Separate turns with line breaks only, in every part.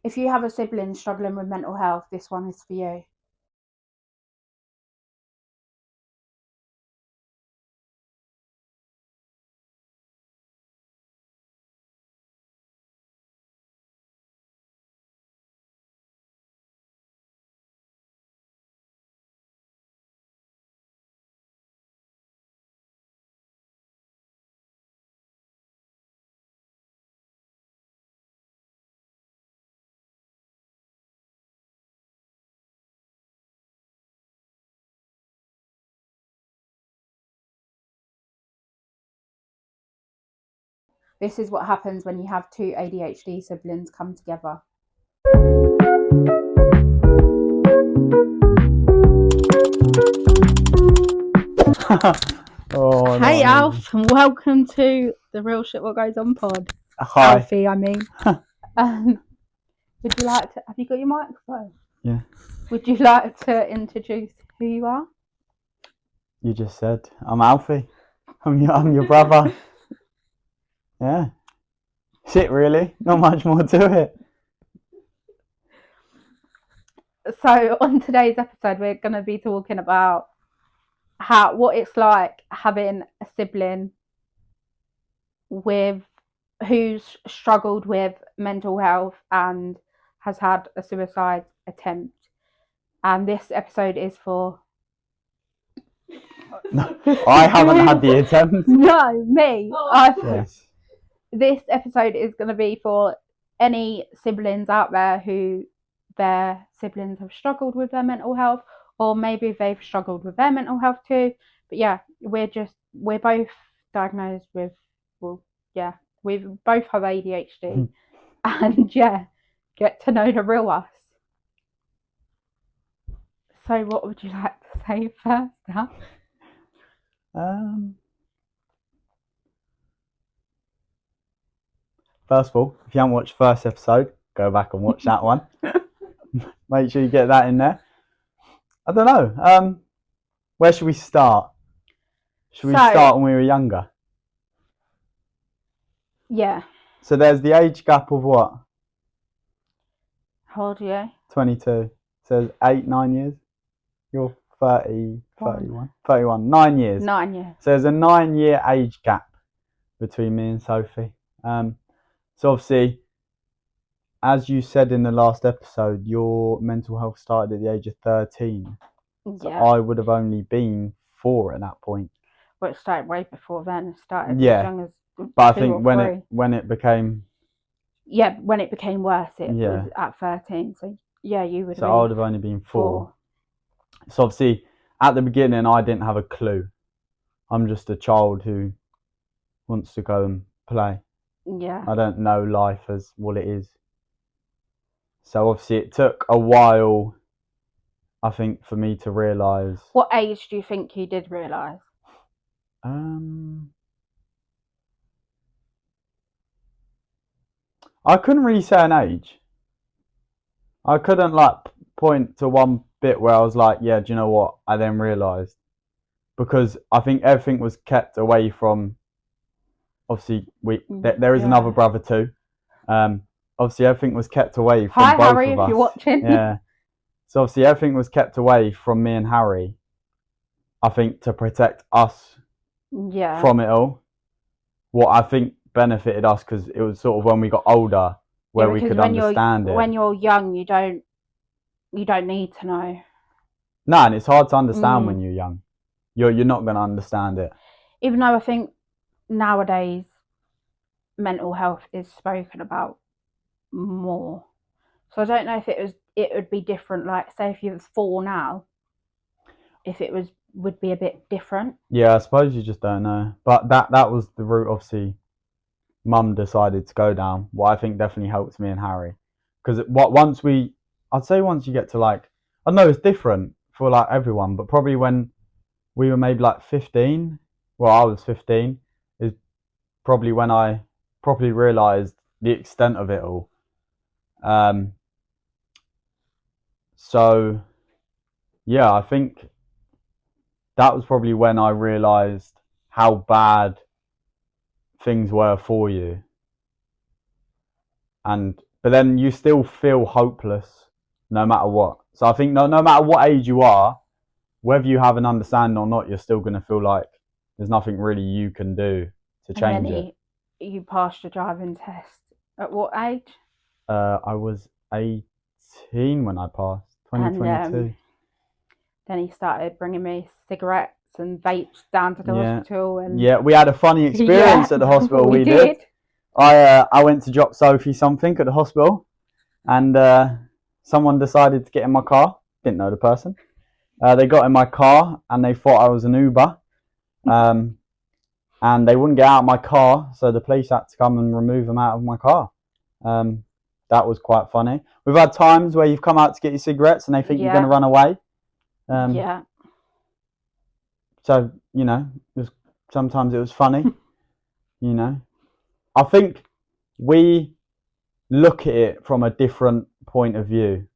If you have a sibling struggling with mental health, this one is for you. This is what happens when you have two ADHD siblings come together.
Oh,
hey,
no.
Alf, and welcome to the Real Shit What Goes On pod.
Hi.
Alfie, I mean. Would you like to... Have you got your microphone?
Yeah.
Would you like to introduce who you are?
You just said. I'm Alfie. I'm your brother. Yeah. Shit, really? Not much more to it.
So on today's episode, we're going to be talking about what it's like having a sibling who's struggled with mental health and has had a suicide attempt. And this episode is for...
No, I haven't had the attempt.
No, me.
Yes.
This episode is going to be for any siblings out there who their siblings have struggled with their mental health, or maybe they've struggled with their mental health too. But yeah, we're both diagnosed with, we both have ADHD. And yeah, get to know the real us. So what would you like to say first, huh?
First of all, if you haven't watched the first episode, go back and watch that one. Make sure you get that in there. I don't know. Where should we start? Should we start when we were younger?
Yeah.
So there's the age gap of what?
How old are you?
22. So 8-9 years. You're 30, 31. 31. 9 years.
9 years.
So there's a 9-year age gap between me and Sophie. So obviously, as you said in the last episode, your mental health started at the age of 13. So
Yeah.
I would have only been 4 at that point.
Well, it started way before then. It started as young as 2
but I think
or
when
3.
when it became...
Yeah, when it became worse, it was at 13. So yeah, you would have been...
So I would have only been 4. So obviously, at the beginning, I didn't have a clue. I'm just a child who wants to go and play.
Yeah.
I don't know life as what it is. So obviously it took a while, I think, for me to realise.
What age do you think you did realise?
I couldn't really say an age. I couldn't point to one bit where I was like, yeah, do you know what? I then realised. Because I think everything was kept away from... Obviously, there is another brother too. Obviously, everything was kept away from both
Harry,
of us.
if you're watching.
Yeah. So obviously, everything was kept away from me and Harry. I think to protect us from it all. What I think benefited us, because it was sort of when we got older where we could understand it.
When you're young, you don't need to know.
No, and it's hard to understand when you're young. You're not going to understand it.
Even though I think nowadays mental health is spoken about more. So I don't know if it would be different, like say if you was 4 now, if it would be a bit different.
Yeah, I suppose you just don't know. But that was the route obviously Mum decided to go down. What I think definitely helped me and Harry. Because once you get to I don't know, it's different for everyone, but probably when we were maybe 15, well, I was 15, is probably when I properly realised the extent of it all. So yeah, I think that was probably when I realised how bad things were for you, and but then you still feel hopeless no matter what. So I think no matter what age you are, whether you have an understanding or not, you're still going to feel like there's nothing really you can do to
And then
change it.
you passed your driving test at what age?
I was 18 when I passed,
And
2022.
then he started bringing me cigarettes and vapes down to the
Yeah,
hospital. And
yeah. We had a funny
yeah,
experience at the hospital.
we
We did.
did.
I went to drop Sophie something at the hospital, and someone decided to get in my car. Didn't know the person. They got in my car and they thought I was an Uber. And they wouldn't get out of my car, so the police had to come and remove them out of my car. That was quite funny. We've had times where you've come out to get your cigarettes and they think you're going to run away.
Yeah.
So, sometimes it was funny. I think we look at it from a different point of view,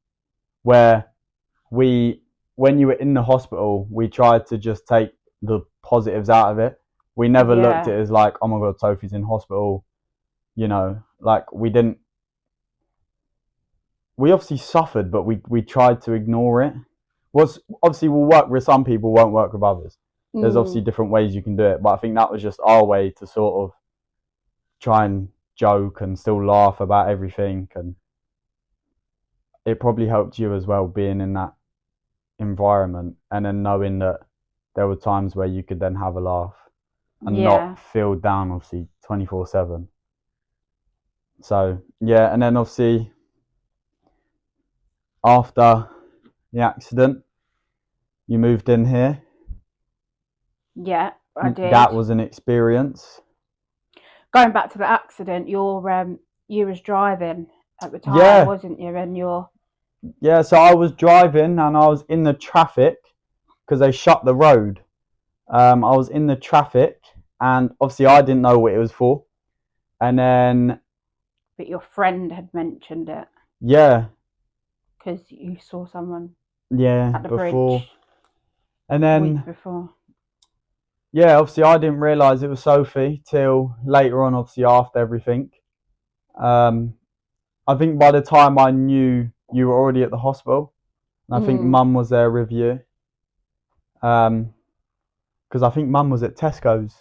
where when you were in the hospital, we tried to just take the positives out of it. We never looked at it as like, oh my God, Sophie's in hospital. Like we didn't. We obviously suffered, but we tried to ignore it. Was obviously will work with some people, won't work with others. There's obviously different ways you can do it, but I think that was just our way to sort of try and joke and still laugh about everything, and it probably helped you as well being in that environment and then knowing that there were times where you could then have a laugh and not feel down obviously 24/7. So yeah, and then obviously after the accident you moved in here.
Yeah, I did.
That was an experience.
Going back to the accident, you was driving at the time, wasn't you? And
so I was driving and I was in the traffic because they shut the road. I was in the traffic and obviously I didn't know what it was for. And then...
But your friend had mentioned it.
Yeah.
Because you saw someone
at the
before.
Bridge. And then...
A week before.
Yeah, obviously I didn't realise it was Sophie till later on, obviously after everything. I think by the time I knew you were already at the hospital. And I think Mum was there with you. Because I think Mum was at Tesco's.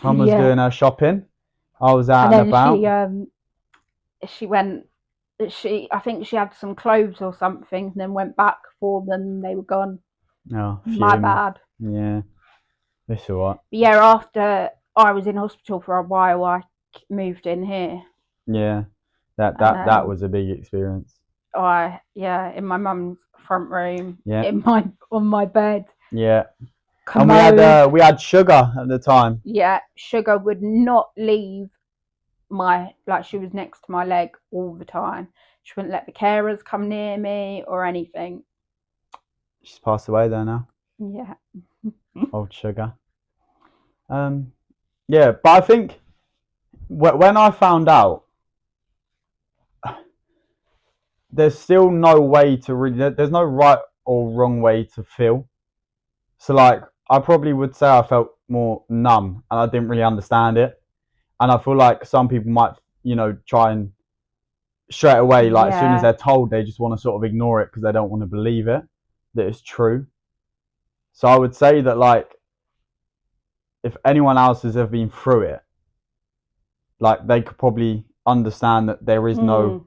Mum was doing her shopping. I was out and about.
She went. I think she had some clothes or something, and then went back for them. They were gone.
Oh,
my bad.
Yeah, it's alright.
Yeah, after I was in hospital for a while, I moved in here.
Yeah, that was a big experience.
In my mum's front room.
Yeah.
On my bed.
Yeah.
Commode.
And we had Sugar at the time.
Yeah, Sugar would not leave she was next to my leg all the time. She wouldn't let the carers come near me or anything.
She's passed away though now.
Yeah.
Old Sugar. Yeah, but I think when I found out, there's still no way to really, there's no right or wrong way to feel. So like, I probably would say I felt more numb and I didn't really understand it. And I feel like some people might, try and straight away, like as soon as they're told, they just want to sort of ignore it because they don't want to believe it, that it's true. So I would say that like, if anyone else has ever been through it, like they could probably understand that there is no,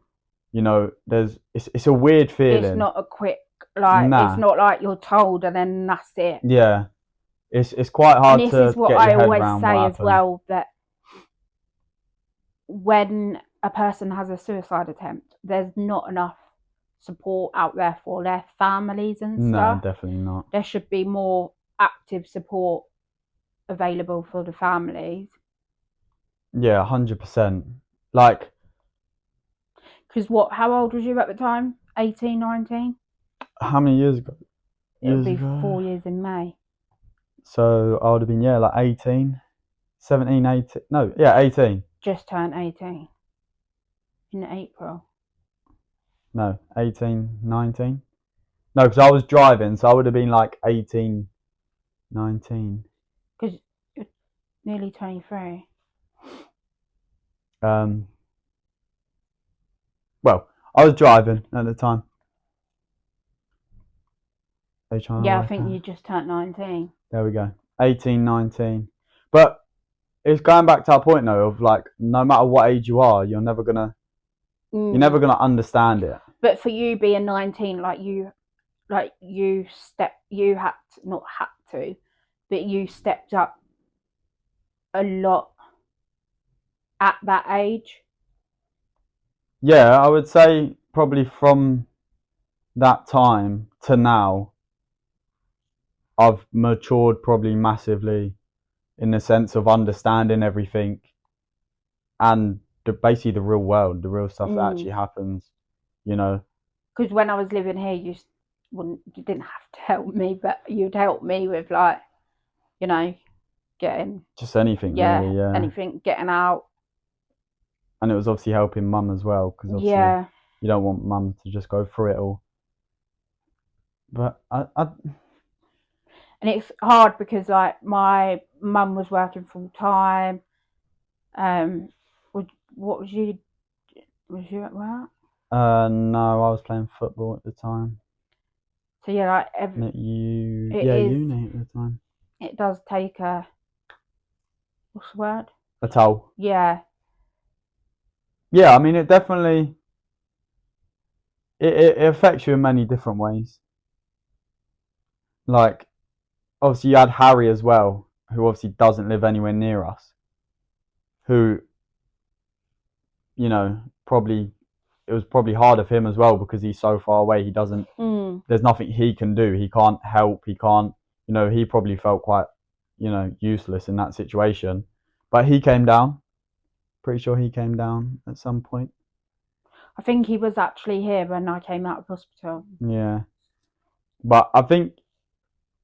it's a weird feeling.
It's not a quick, it's not like you're told and then that's it.
Yeah. It's quite hard to get your head around.
This is what I always say as well, that when a person has a suicide attempt, there's not enough support out there for their families and stuff.
No, definitely not.
There should be more active support available for the families.
Yeah, 100%. Like,
because how old was you at the time? 18, 19?
How many years ago?
It'll be 4 years in May.
So I would have been, like 18, 17, 18. No, yeah, 18.
Just turned 18 in April.
No, 18, 19. No, because I was driving, so I would have been like 18, 19.
Because you're nearly 23.
Well, I was driving at the time. They trying to
Yeah, I
work
think
out.
you just turned 19.
There we go. 18, 19. But it's going back to our point though of like no matter what age you are, you're never gonna understand it.
But for you being 19, you had to, not had to, but you stepped up a lot at that age.
Yeah, I would say probably from that time to now, I've matured probably massively in the sense of understanding everything and basically the real world, the real stuff that actually happens. You know,
Because when I was living here, you didn't have to help me, but you'd help me with like, you know, getting
just anything really. Yeah,
anything, getting out.
and it was obviously helping mum as well because obviously
Yeah,
you don't want mum to just go through it all. But
and it's hard because like my mum was working full time. What was you? Was you at work?
no, I was playing football at the time.
So yeah, like it
Yeah,
is.
uni at the time.
It does take a what's the word?
A toll.
Yeah,
Yeah, I mean it definitely it affects you in many different ways. Like obviously you had Harry as well, who obviously doesn't live anywhere near us, who probably it was probably hard of him as well because he's so far away. He doesn't. There's nothing he can do. He can't help. He can't. He probably felt quite, useless in that situation. But he came down. Pretty sure he came down at some point.
I think he was actually here when I came out of hospital.
Yeah. But I think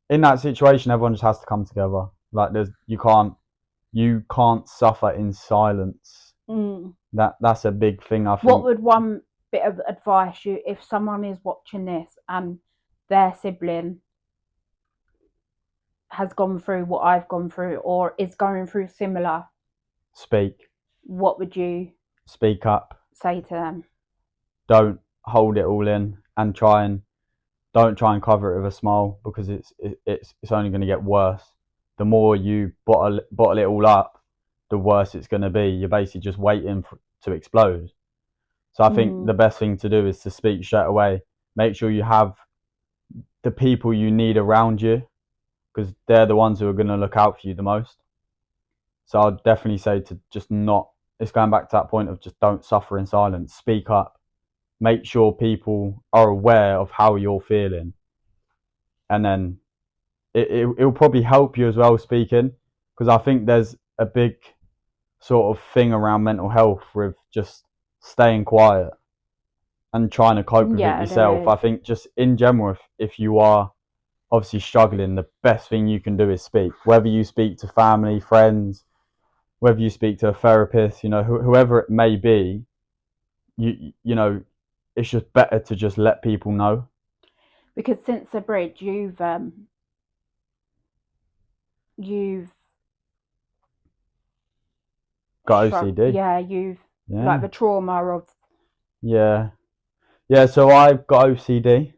in that situation, everyone just has to come together. Like you can't suffer in silence. That's a big thing. I think.
What would one bit of advice you if someone is watching this and their sibling has gone through what I've gone through or is going through similar?
Speak.
What would you
Speak up.
say to them?
Don't hold it all in and don't try and cover it with a smile because it's only going to get worse. The more you bottle it all up, the worse it's going to be. You're basically just waiting to explode. So I think the best thing to do is to speak straight away. Make sure you have the people you need around you because they're the ones who are going to look out for you the most. So I'd definitely say to just not. It's going back to that point of just don't suffer in silence. Speak up. Make sure people are aware of how you're feeling, and then it'll probably help you as well speaking because I think there's a big sort of thing around mental health with just staying quiet and trying to cope with it yourself. I think just in general, if you are obviously struggling, the best thing you can do is speak. Whether you speak to family, friends, whether you speak to a therapist, whoever it may be, it's just better to just let people know.
Because since the bridge, you've
got OCD.
Yeah, like the trauma of.
Yeah. Yeah, so I've got OCD.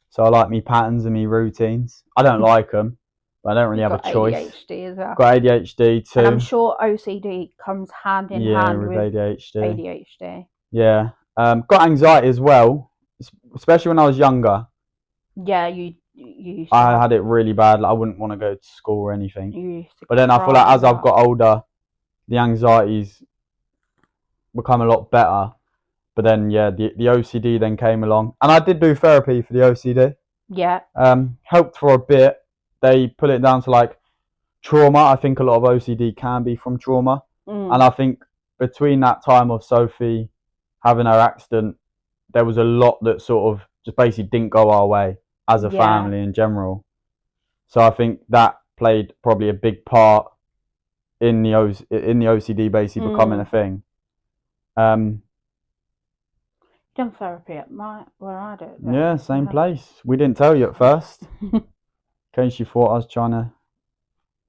So I like me patterns and me routines. I don't like them, but I don't really have a choice.
ADHD as well.
Got ADHD too.
And I'm sure OCD comes hand in hand with ADHD.
Yeah. Got anxiety as well, especially when I was younger.
Yeah, you
I had it really bad. Like, I wouldn't want to go to school or anything. But then I feel like as I've got older, the anxiety's become a lot better. But then yeah, the OCD then came along, and I did do therapy for the OCD.
Yeah.
Helped for a bit. They put it down to like trauma. I think a lot of OCD can be from trauma, and I think between that time of Sophie having her accident, there was a lot that sort of just basically didn't go our way as a family in general. So I think that played probably a big part in the OCD basically becoming a thing.
Done therapy at where I do.
Yeah, same place. We didn't tell you at first, in case you thought I was trying to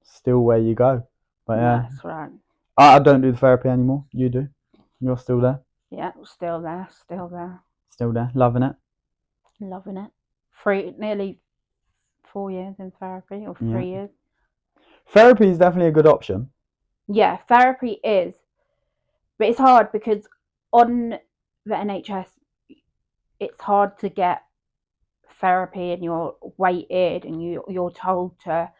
steal where you go. But yeah,
that's right.
I don't do the therapy anymore. You do. You're still there.
Yeah, still there, still there.
Still there, loving it.
Loving it. Nearly 4 years in therapy, or
Yeah.
3 years.
Therapy is definitely a good option.
Yeah, therapy is, but it's hard because on the NHS, it's hard to get therapy, and you're weighted, and you're told to,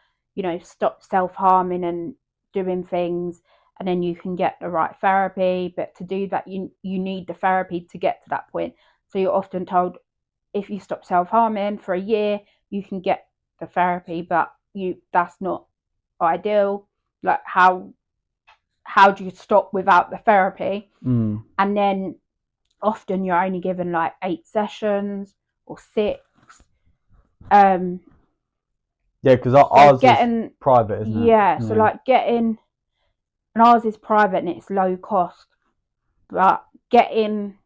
stop self-harming and doing things, and then you can get the right therapy. But to do that, you need the therapy to get to that point. So you're often told, if you stop self-harming for a year, you can get the therapy, but that's not ideal. Like, how do you stop without the therapy? And then often you're only given like 8 sessions or 6.
Yeah, because ours is private, isn't it?
Yeah, so like and ours is private and it's low cost, but getting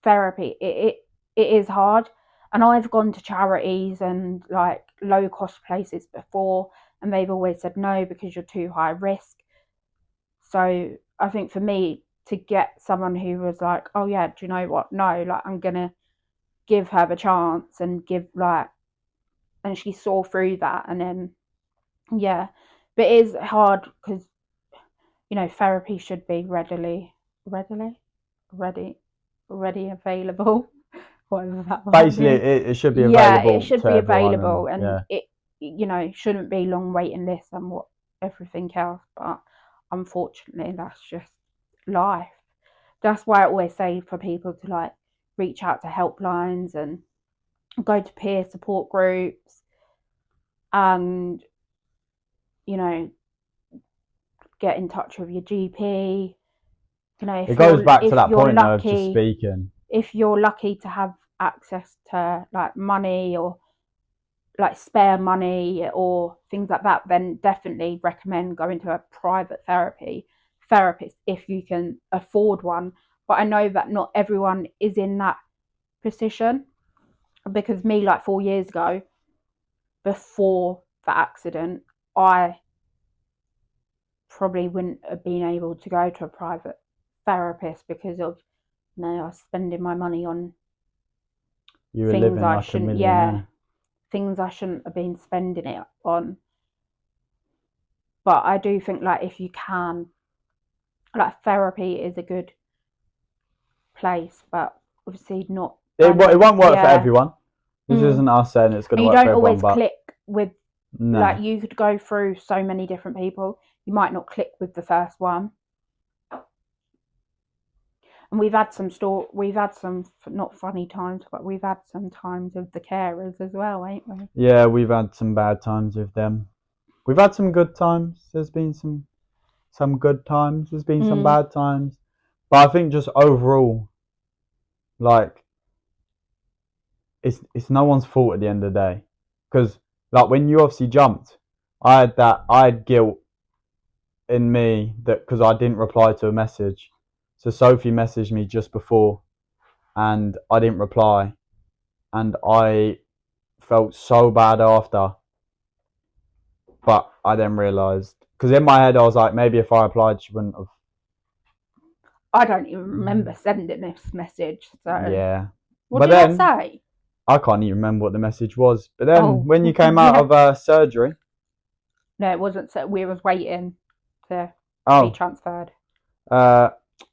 therapy, it is hard. And I've gone to charities and like low cost places before, and they've always said no because you're too high risk. So I think for me, to get someone who was like, oh yeah, do you know what? No, like, I'm gonna give her the chance and and she saw through that, and then yeah. But it is hard because therapy should be ready available. Whatever that might
Basically,
be.
it should be
Yeah, it
available
should
to
be
everyone,
available, and
yeah.
it shouldn't be long waiting lists and what everything else. But unfortunately, that's just life. That's why I always say for people to like reach out to helplines and go to peer support groups, and get in touch with your GP.
It goes back to
if
that
you're
point though of just
lucky,
speaking.
if you're lucky to have access to like money or like spare money or things like that, then definitely recommend going to a private therapist if you can afford one. But I know that not everyone is in that position, because me, like 4 years ago, before the accident, I probably wouldn't have been able to go to a private therapist because of, I was spending my money on
You were
things
living
I
like a
shouldn't. Yeah,
millionaire.
things I shouldn't have been spending it on. But I do think, like, if you can, like, therapy is a good place, but obviously not.
It won't work for
Yeah.
everyone. This isn't us saying it's going
And
to
you
work for
don't
everyone,
always
but
click with,
no.
like, you could go through so many different people. You might not click with the first one. And we've had some not funny times, but we've had some times with the carers as well, ain't we?
Yeah, we've had some bad times with them. We've had some good times. There's been some good times. There's been some bad times. But I think just overall, like, it's no one's fault at the end of the day. Because like when you obviously jumped, I had guilt in me that because I didn't reply to a message. So Sophie messaged me just before, and I didn't reply, and I felt so bad after. But I then realised, because in my head I was like, maybe if I replied, she wouldn't have.
I don't even remember sending this message. So
Yeah.
what did I say?
I can't even remember what the message was. But then when you came out of surgery,
no, it wasn't. So we was waiting to be transferred.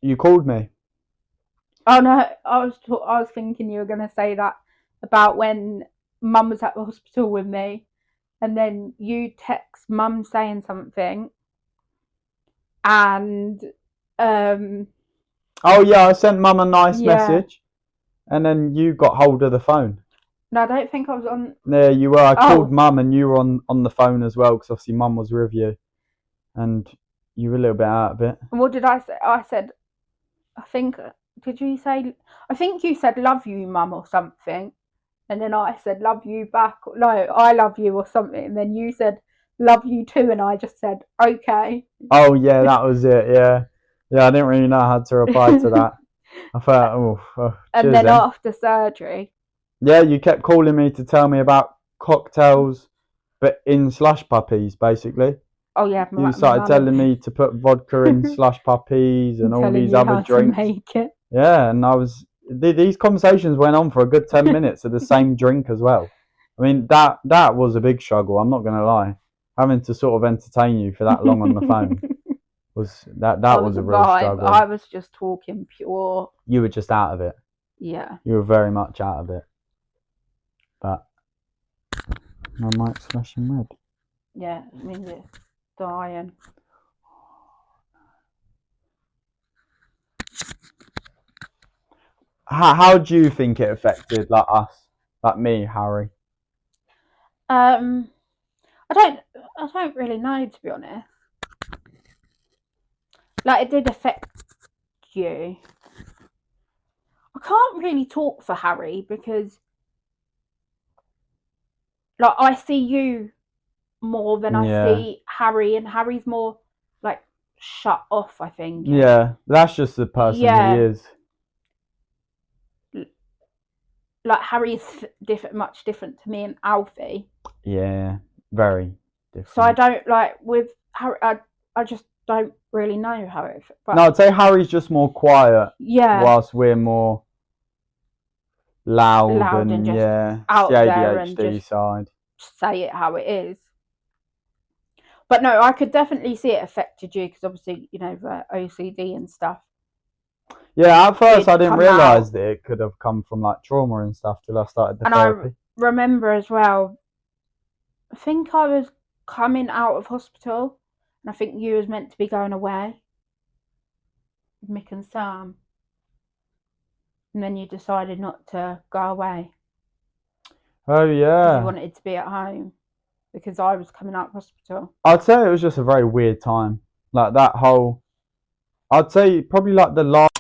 You called me.
Oh no, I was thinking you were going to say that about when Mum was at the hospital with me, and then you text Mum saying something, and
oh yeah, I sent Mum a nice message, and then you got hold of the phone.
No, I don't think I was on.
Yeah, you were. I called Mum, and you were on the phone as well, because obviously Mum was with you, and you were a little bit out of it.
What did I say? I said, I think. Did you say? I think you said "love you, Mum" or something, and then I said "love you back." No, I love you or something, and then you said "love you too," and I just said "okay."
Oh yeah, that was it. Yeah, I didn't really know how to reply to that. I thought, oh
and then after surgery.
Yeah, you kept calling me to tell me about cocktails, but in slush puppies, basically.
Oh yeah,
you started telling me to put vodka in slush puppies and all these other drinks. Yeah, and these conversations went on for a good 10 minutes of the same drink as well. I mean, that was a big struggle. I'm not gonna lie. Having to sort of entertain you for that long on the phone
I
that
was
was
a
a real
vibe. I
struggle.
was just talking pure.
You were just out of it.
Yeah.
You were very much out of it. But my mic's flashing red.
Yeah. I mean, it's dying.
How do you think it affected like us, like me, Harry?
Um, I don't really know, to be honest. Like, it did affect you. I can't really talk for Harry because, like, I see you more than I
Yeah,
see Harry, and Harry's more like shut off, I think. And
yeah. That's just the person he
yeah,
is.
like Harry's much different to me and Alfie.
Yeah, very
So I
different.
don't like with Harry. I just don't really know how it.
No,
But
I'd say Harry's just more quiet,
yeah,
whilst we're more loud
loud and
and
just
yeah, it's the
out there and
ADHD
just
side.
say it how it is. But no, I could definitely see it affected you because obviously, the OCD and stuff
Yeah, at first I
did
didn't
come
realise
out.
that it could have come from like trauma and stuff till I started the
And I
therapy.
remember as well, I think I was coming out of hospital and I think you was meant to be going away with Mick and Sam. And then you decided not to go away
Oh
because you
yeah,
wanted to be at home because I was coming out of hospital.
I'd say it was just a very weird time. Like that whole, I'd say probably like the last